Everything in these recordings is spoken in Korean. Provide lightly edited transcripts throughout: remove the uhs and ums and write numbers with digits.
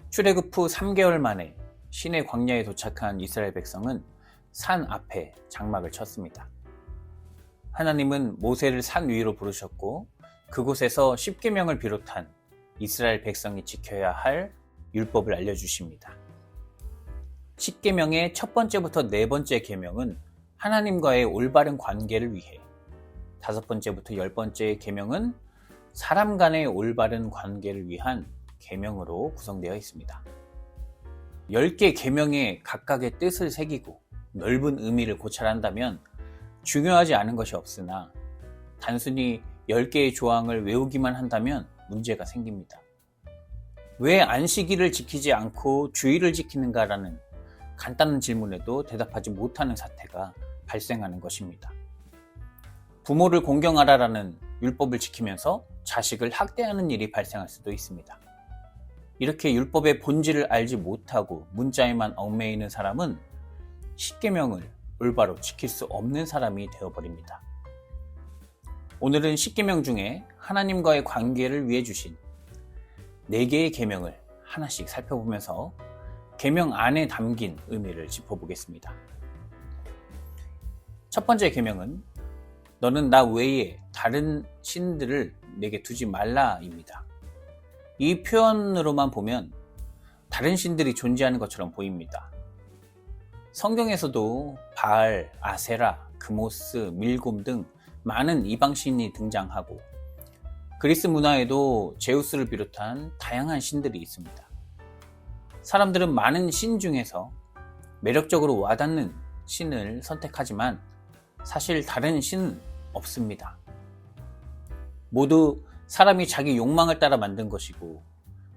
출애굽 후 3개월 만에 시내 광야에 도착한 이스라엘 백성은 산 앞에 장막을 쳤습니다. 하나님은 모세를 산 위로 부르셨고 그곳에서 십계명을 비롯한 이스라엘 백성이 지켜야 할 율법을 알려주십니다. 십계명의 첫 번째부터 네 번째 계명은 하나님과의 올바른 관계를 위해, 다섯 번째부터 열 번째 계명은 사람 간의 올바른 관계를 위한 계명으로 구성되어 있습니다. 10개 계명에 각각의 뜻을 새기고 넓은 의미를 고찰한다면 중요하지 않은 것이 없으나 단순히 10개의 조항을 외우기만 한다면 문제가 생깁니다. 왜 안식일을 지키지 않고 주일을 지키는가라는 간단한 질문에도 대답하지 못하는 사태가 발생하는 것입니다. 부모를 공경하라라는 율법을 지키면서 자식을 학대하는 일이 발생할 수도 있습니다. 이렇게 율법의 본질을 알지 못하고 문자에만 얽매이는 사람은 십계명을 올바로 지킬 수 없는 사람이 되어버립니다. 오늘은 십계명 중에 하나님과의 관계를 위해 주신 4개의 계명을 하나씩 살펴보면서 계명 안에 담긴 의미를 짚어보겠습니다. 첫 번째 계명은 너는 나 외에 다른 신들을 내게 두지 말라입니다. 이 표현으로만 보면 다른 신들이 존재하는 것처럼 보입니다. 성경에서도 바알, 아세라, 그모스, 밀곰 등 많은 이방신이 등장하고 그리스 문화에도 제우스를 비롯한 다양한 신들이 있습니다. 사람들은 많은 신 중에서 매력적으로 와닿는 신을 선택하지만 사실 다른 신은 없습니다. 모두 사람이 자기 욕망을 따라 만든 것이고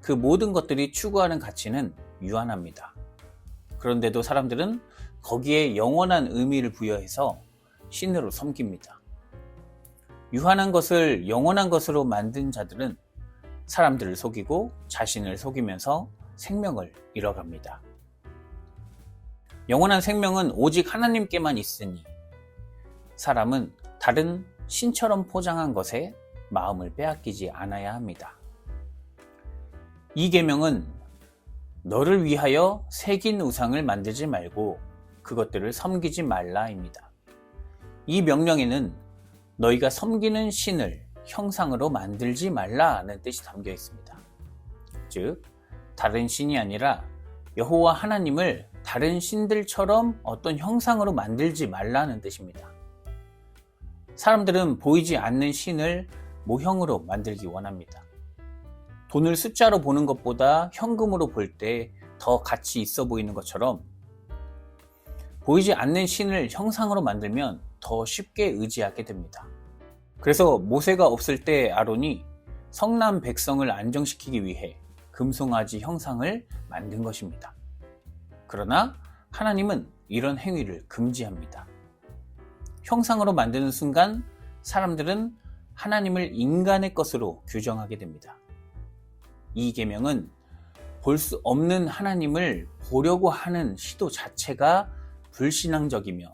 그 모든 것들이 추구하는 가치는 유한합니다. 그런데도 사람들은 거기에 영원한 의미를 부여해서 신으로 섬깁니다. 유한한 것을 영원한 것으로 만든 자들은 사람들을 속이고 자신을 속이면서 생명을 잃어갑니다. 영원한 생명은 오직 하나님께만 있으니 사람은 다른 신처럼 포장한 것에 마음을 빼앗기지 않아야 합니다. 이 계명은 너를 위하여 새긴 우상을 만들지 말고 그것들을 섬기지 말라입니다. 이 명령에는 너희가 섬기는 신을 형상으로 만들지 말라는 뜻이 담겨 있습니다. 즉, 다른 신이 아니라 여호와 하나님을 다른 신들처럼 어떤 형상으로 만들지 말라는 뜻입니다. 사람들은 보이지 않는 신을 모형으로 만들기 원합니다. 돈을 숫자로 보는 것보다 현금으로 볼 때 더 가치 있어 보이는 것처럼 보이지 않는 신을 형상으로 만들면 더 쉽게 의지하게 됩니다. 그래서 모세가 없을 때 아론이 성난 백성을 안정시키기 위해 금송아지 형상을 만든 것입니다. 그러나 하나님은 이런 행위를 금지합니다. 형상으로 만드는 순간 사람들은 하나님을 인간의 것으로 규정하게 됩니다. 이 계명은 볼 수 없는 하나님을 보려고 하는 시도 자체가 불신앙적이며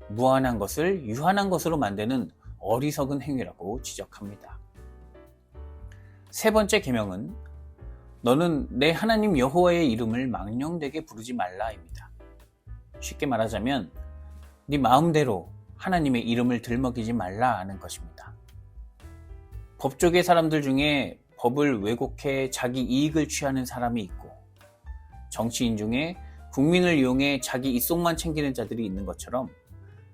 무한한 것을 유한한 것으로 만드는 어리석은 행위라고 지적합니다. 세 번째 계명은 너는 내 하나님 여호와의 이름을 망령되게 부르지 말라입니다. 쉽게 말하자면 네 마음대로 하나님의 이름을 들먹이지 말라는 것입니다. 법조계 사람들 중에 법을 왜곡해 자기 이익을 취하는 사람이 있고 정치인 중에 국민을 이용해 자기 입속만 챙기는 자들이 있는 것처럼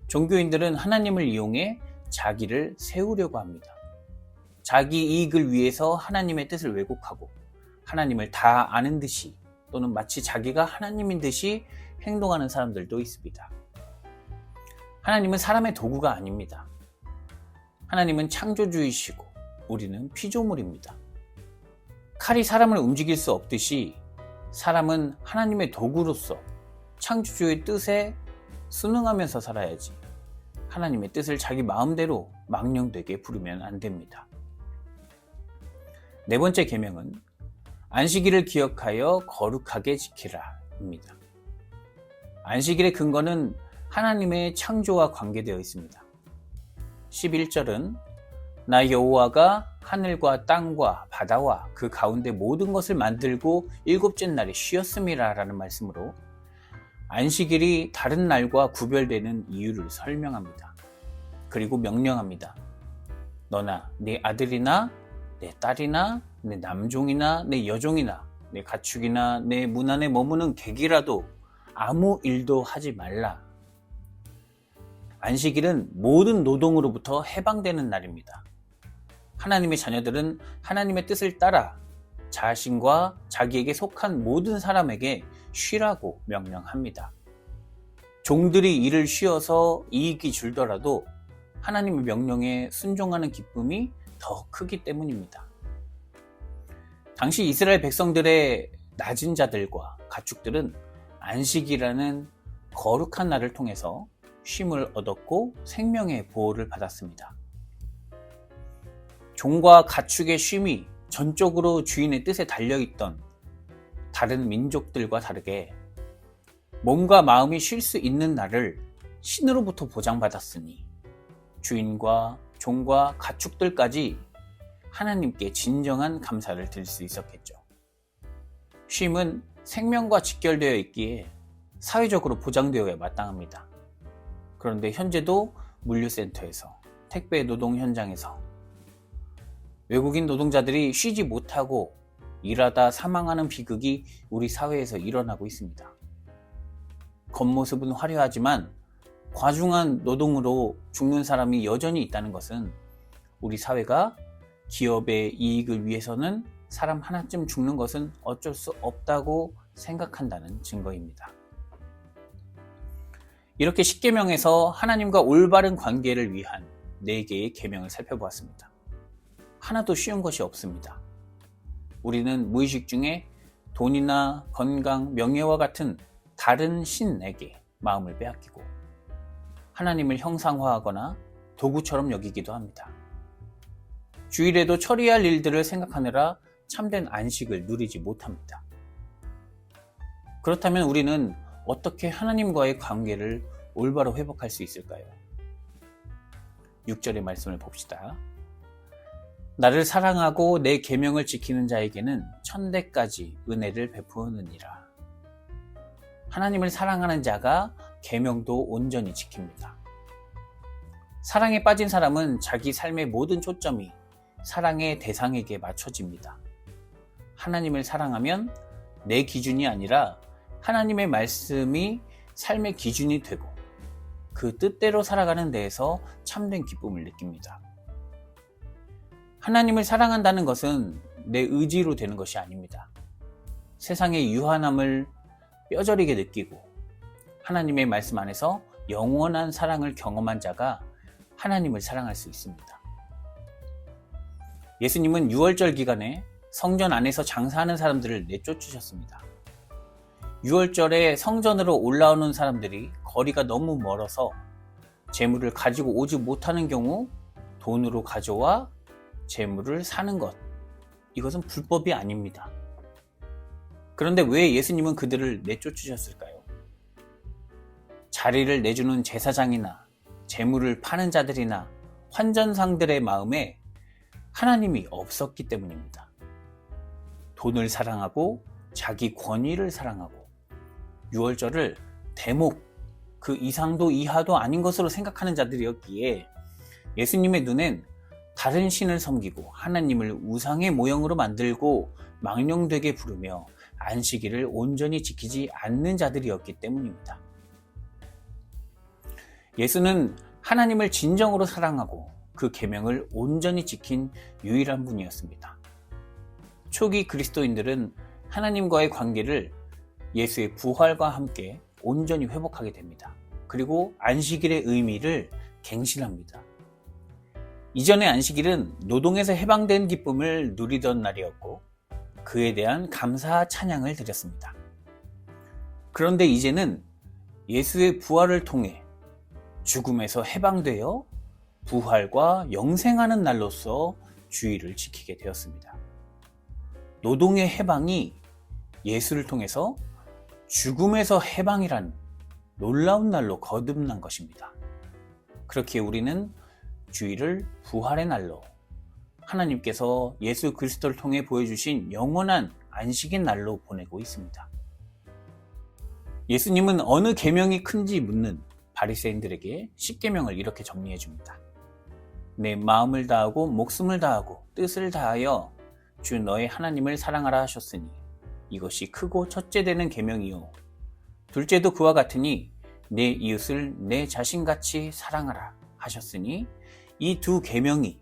종교인들은 하나님을 이용해 자기를 세우려고 합니다. 자기 이익을 위해서 하나님의 뜻을 왜곡하고 하나님을 다 아는 듯이 또는 마치 자기가 하나님인 듯이 행동하는 사람들도 있습니다. 하나님은 사람의 도구가 아닙니다. 하나님은 창조주이시고 우리는 피조물입니다. 칼이 사람을 움직일 수 없듯이 사람은 하나님의 도구로서 창조주의 뜻에 순응하면서 살아야지 하나님의 뜻을 자기 마음대로 망령되게 부르면 안 됩니다. 네 번째 계명은 안식일을 기억하여 거룩하게 지키라입니다. 안식일의 근거는 하나님의 창조와 관계되어 있습니다. 11절은 나 여호와가 하늘과 땅과 바다와 그 가운데 모든 것을 만들고 일곱째 날에 쉬었음이라 라는 말씀으로 안식일이 다른 날과 구별되는 이유를 설명합니다. 그리고 명령합니다. 너나 네 아들이나 내 딸이나 내 남종이나 내 여종이나 내 가축이나 내 문 안에 머무는 객이라도 아무 일도 하지 말라. 안식일은 모든 노동으로부터 해방되는 날입니다. 하나님의 자녀들은 하나님의 뜻을 따라 자신과 자기에게 속한 모든 사람에게 쉬라고 명령합니다. 종들이 일을 쉬어서 이익이 줄더라도 하나님의 명령에 순종하는 기쁨이 더 크기 때문입니다. 당시 이스라엘 백성들의 낮은 자들과 가축들은 안식이라는 거룩한 날을 통해서 쉼을 얻었고 생명의 보호를 받았습니다. 종과 가축의 쉼이 전적으로 주인의 뜻에 달려있던 다른 민족들과 다르게 몸과 마음이 쉴 수 있는 날을 신으로부터 보장받았으니 주인과 종과 가축들까지 하나님께 진정한 감사를 드릴 수 있었겠죠. 쉼은 생명과 직결되어 있기에 사회적으로 보장되어야 마땅합니다. 그런데 현재도 물류센터에서, 택배 노동 현장에서 외국인 노동자들이 쉬지 못하고 일하다 사망하는 비극이 우리 사회에서 일어나고 있습니다. 겉모습은 화려하지만 과중한 노동으로 죽는 사람이 여전히 있다는 것은 우리 사회가 기업의 이익을 위해서는 사람 하나쯤 죽는 것은 어쩔 수 없다고 생각한다는 증거입니다. 이렇게 10계명에서 하나님과 올바른 관계를 위한 4개의 계명을 살펴보았습니다. 하나도 쉬운 것이 없습니다. 우리는 무의식 중에 돈이나 건강, 명예와 같은 다른 신에게 마음을 빼앗기고 하나님을 형상화하거나 도구처럼 여기기도 합니다. 주일에도 처리할 일들을 생각하느라 참된 안식을 누리지 못합니다. 그렇다면 우리는 어떻게 하나님과의 관계를 올바로 회복할 수 있을까요? 6절의 말씀을 봅시다. 나를 사랑하고 내 계명을 지키는 자에게는 천대까지 은혜를 베푸느니라. 하나님을 사랑하는 자가 계명도 온전히 지킵니다. 사랑에 빠진 사람은 자기 삶의 모든 초점이 사랑의 대상에게 맞춰집니다. 하나님을 사랑하면 내 기준이 아니라 하나님의 말씀이 삶의 기준이 되고 그 뜻대로 살아가는 데에서 참된 기쁨을 느낍니다. 하나님을 사랑한다는 것은 내 의지로 되는 것이 아닙니다. 세상의 유한함을 뼈저리게 느끼고 하나님의 말씀 안에서 영원한 사랑을 경험한 자가 하나님을 사랑할 수 있습니다. 예수님은 6월절 기간에 성전 안에서 장사하는 사람들을 내쫓으셨습니다. 6월절에 성전으로 올라오는 사람들이 거리가 너무 멀어서 재물을 가지고 오지 못하는 경우 돈으로 가져와 재물을 사는 것, 이것은 불법이 아닙니다. 그런데 왜 예수님은 그들을 내쫓으셨을까요? 자리를 내주는 제사장이나 재물을 파는 자들이나 환전상들의 마음에 하나님이 없었기 때문입니다. 돈을 사랑하고 자기 권위를 사랑하고 6월절을 대목, 그 이상도 이하도 아닌 것으로 생각하는 자들이었기에 예수님의 눈엔 다른 신을 섬기고 하나님을 우상의 모형으로 만들고 망령되게 부르며 안식일을 온전히 지키지 않는 자들이었기 때문입니다. 예수는 하나님을 진정으로 사랑하고 그 계명을 온전히 지킨 유일한 분이었습니다. 초기 그리스도인들은 하나님과의 관계를 예수의 부활과 함께 온전히 회복하게 됩니다. 그리고 안식일의 의미를 갱신합니다. 이전의 안식일은 노동에서 해방된 기쁨을 누리던 날이었고 그에 대한 감사 찬양을 드렸습니다. 그런데 이제는 예수의 부활을 통해 죽음에서 해방되어 부활과 영생하는 날로서 주일을 지키게 되었습니다. 노동의 해방이 예수를 통해서 죽음에서 해방이란 놀라운 날로 거듭난 것입니다. 그렇게 우리는 주일을 부활의 날로, 하나님께서 예수 그리스도를 통해 보여주신 영원한 안식의 날로 보내고 있습니다. 예수님은 어느 계명이 큰지 묻는 바리새인들에게 십계명을 이렇게 정리해 줍니다. 내 마음을 다하고 목숨을 다하고 뜻을 다하여 주 너의 하나님을 사랑하라 하셨으니 이것이 크고 첫째 되는 계명이요 둘째도 그와 같으니 내 이웃을 내 자신같이 사랑하라 하셨으니 이 두 계명이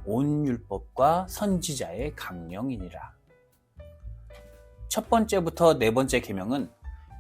온 율법과 선지자의 강령이니라. 첫 번째부터 네 번째 계명은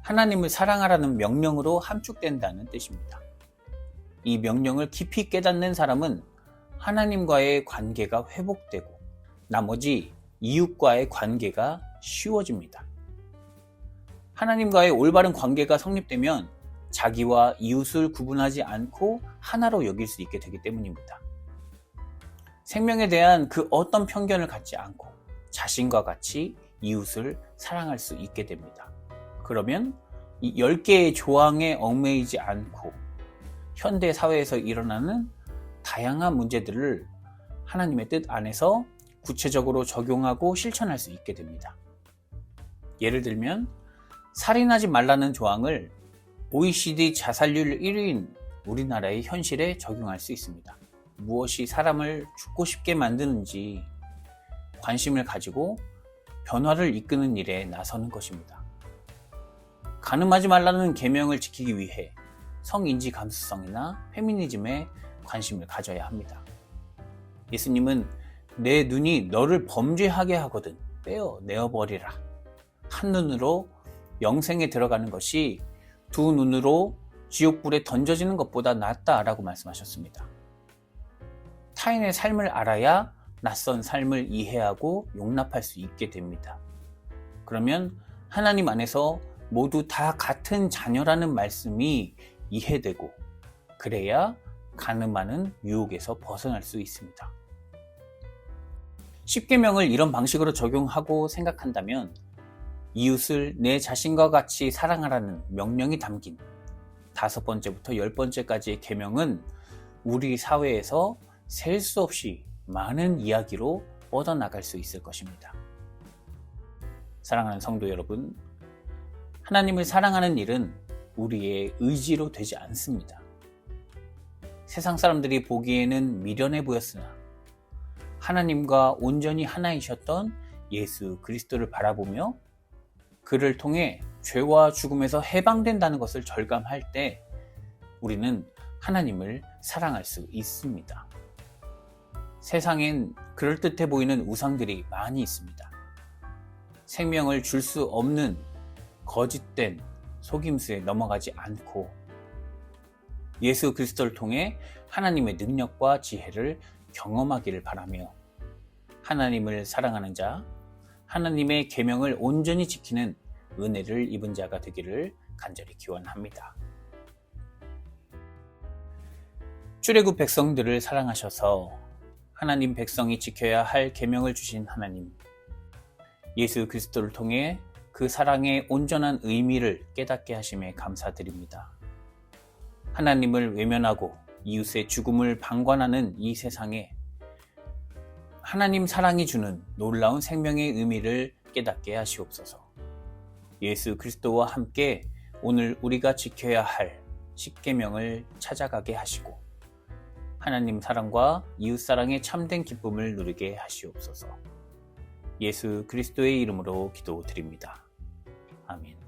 하나님을 사랑하라는 명령으로 함축된다는 뜻입니다. 이 명령을 깊이 깨닫는 사람은 하나님과의 관계가 회복되고 나머지 이웃과의 관계가 쉬워집니다. 하나님과의 올바른 관계가 성립되면 자기와 이웃을 구분하지 않고 하나로 여길 수 있게 되기 때문입니다. 생명에 대한 그 어떤 편견을 갖지 않고 자신과 같이 이웃을 사랑할 수 있게 됩니다. 그러면 이 10개의 조항에 얽매이지 않고 현대 사회에서 일어나는 다양한 문제들을 하나님의 뜻 안에서 구체적으로 적용하고 실천할 수 있게 됩니다. 예를 들면 살인하지 말라는 조항을 OECD 자살률 1위인 우리나라의 현실에 적용할 수 있습니다. 무엇이 사람을 죽고 싶게 만드는지 관심을 가지고 변화를 이끄는 일에 나서는 것입니다. 간음하지 말라는 계명을 지키기 위해 성인지 감수성이나 페미니즘에 관심을 가져야 합니다. 예수님은 내 눈이 너를 범죄하게 하거든 내어버리라. 한 눈으로 영생에 들어가는 것이 두 눈으로 지옥불에 던져지는 것보다 낫다라고 말씀하셨습니다. 타인의 삶을 알아야 낯선 삶을 이해하고 용납할 수 있게 됩니다. 그러면 하나님 안에서 모두 다 같은 자녀라는 말씀이 이해되고 그래야 간음하는 유혹에서 벗어날 수 있습니다. 십계명을 이런 방식으로 적용하고 생각한다면 이웃을 내 자신과 같이 사랑하라는 명령이 담긴 5번째부터 10번째까지의 계명은 우리 사회에서 셀 수 없이 많은 이야기로 뻗어나갈 수 있을 것입니다. 사랑하는 성도 여러분, 하나님을 사랑하는 일은 우리의 의지로 되지 않습니다. 세상 사람들이 보기에는 미련해 보였으나 하나님과 온전히 하나이셨던 예수 그리스도를 바라보며 그를 통해 죄와 죽음에서 해방된다는 것을 절감할 때 우리는 하나님을 사랑할 수 있습니다. 세상엔 그럴듯해 보이는 우상들이 많이 있습니다. 생명을 줄 수 없는 거짓된 속임수에 넘어가지 않고 예수 그리스도를 통해 하나님의 능력과 지혜를 경험하기를 바라며 하나님을 사랑하는 자, 하나님의 계명을 온전히 지키는 은혜를 입은 자가 되기를 간절히 기원합니다. 출애굽 백성들을 사랑하셔서 하나님 백성이 지켜야 할 계명을 주신 하나님, 예수 그리스도를 통해 그 사랑의 온전한 의미를 깨닫게 하심에 감사드립니다. 하나님을 외면하고 이웃의 죽음을 방관하는 이 세상에 하나님 사랑이 주는 놀라운 생명의 의미를 깨닫게 하시옵소서. 예수 그리스도와 함께 오늘 우리가 지켜야 할 십계명을 찾아가게 하시고 하나님 사랑과 이웃 사랑의 참된 기쁨을 누리게 하시옵소서. 예수 그리스도의 이름으로 기도드립니다. 아멘.